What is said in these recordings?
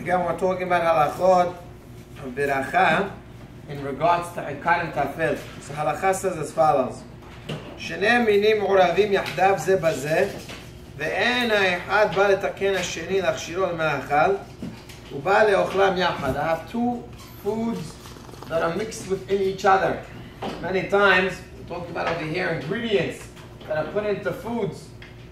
Again, we're talking about halachot of beracha in regards to ikar and tafel. So halacha says as follows: Shnei minim uravim yahdav ze bazeh, ve'en ha'echad ba letaken hasheni lachshiro l'me'achal, uba le'ochlam yachad. I have two foods that are mixed within each other. Many times, we talked about over here ingredients that are put into foods,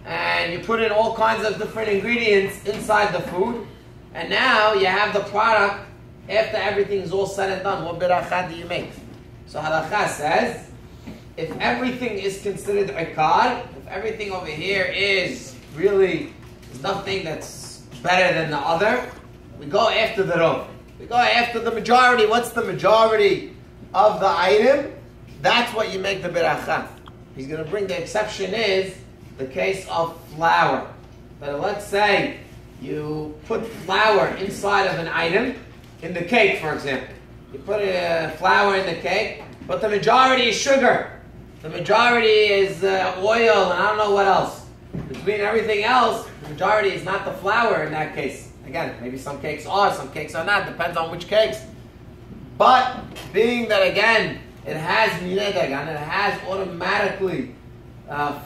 and you put in all kinds of different ingredients inside the food, and now you have the product after everything is all said and done. What beracha do you make? So halakha says, if everything is considered ikar, if everything over here is really nothing that's better than the other, we go after the rov. We go after the majority. What's the majority of the item? That's what you make the beracha. He's going to bring the exception is the case of flour. But let's say you put flour inside of an item, in the cake, for example. You put flour in the cake, but the majority is sugar. The majority is oil, and I don't know what else. Between everything else, the majority is not the flour in that case. Again, maybe some cakes are, some cakes are not. Depends on which cakes. But being that, again, it has minedeg, and it has automatically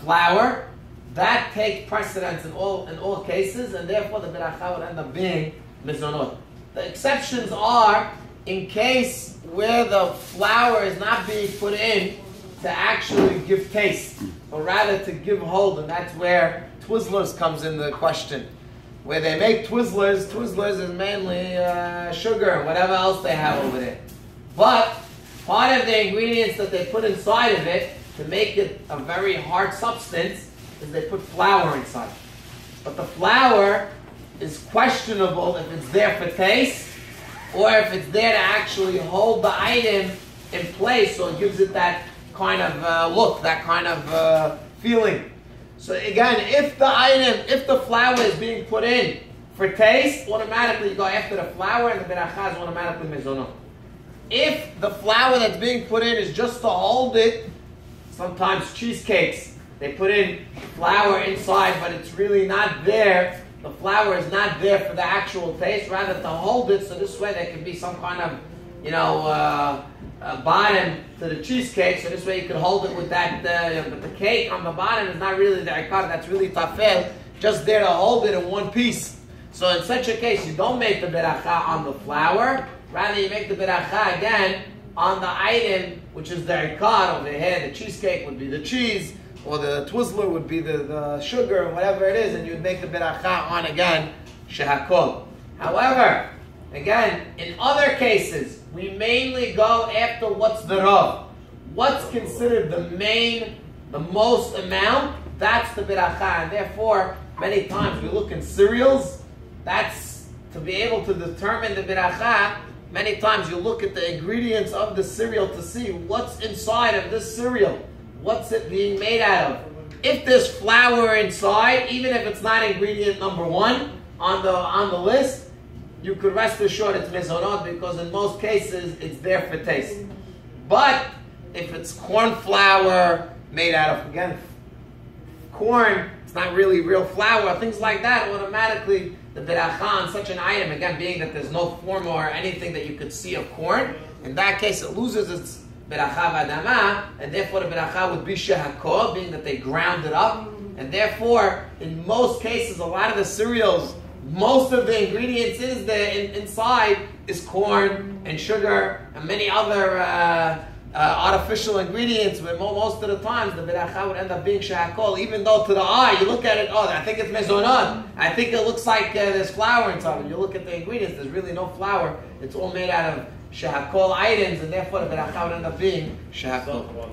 flour, that takes precedence in all cases, and therefore the beracha would end up being mizonot. The exceptions are in case where the flour is not being put in to actually give taste, but rather to give hold, and that's where Twizzlers comes in the question. Where they make Twizzlers is mainly sugar and whatever else they have over there. But part of the ingredients that they put inside of it to make it a very hard substance is they put flour inside. But the flour is questionable if it's there for taste or if it's there to actually hold the item in place, so it gives it that kind of look, that kind of feeling. So again, if the flour is being put in for taste, automatically you go after the flour, and the beracha is automatically mezonot. If the flour that's being put in is just to hold it, sometimes cheesecakes, they put in flour inside, but it's really not there. The flour is not there for the actual taste, rather to hold it, so this way there can be some kind of, bottom to the cheesecake, so this way you can hold it with that, but the cake on the bottom is not really the ikar, that's really tafel, just there to hold it in one piece. So in such a case, you don't make the beracha on the flour, rather you make the beracha again on the item, which is the ikar over here. The cheesecake would be the cheese, or the Twizzler would be the sugar, or whatever it is, and you'd make the beracha on again, shehakol. However, again, in other cases, we mainly go after what's the rov. What's considered the most amount, that's the beracha. And therefore, many times we look in cereals, that's to be able to determine the beracha. Many times you look at the ingredients of the cereal to see what's inside of this cereal. What's it being made out of? If there's flour inside, even if it's not ingredient number one on the list, you could rest assured it's mezonot, because in most cases it's there for taste. But if it's corn flour made out of, again, corn, it's not really real flour, things like that, automatically the beracha on such an item, again, being that there's no form or anything that you could see of corn, in that case it loses its beracha v'adama, and therefore the beracha would be shehakol, being that they ground it up, and therefore, in most cases, a lot of the cereals, most of the ingredients inside is corn and sugar and many other artificial ingredients, where most of the times the beracha would end up being shehakol, even though to the eye, you look at it, oh, I think it's mezonot, I think it looks like there's flour inside. You look at the ingredients, there's really no flour, it's all made out of shehakol items, and therefore the beracha would end up being shehakol.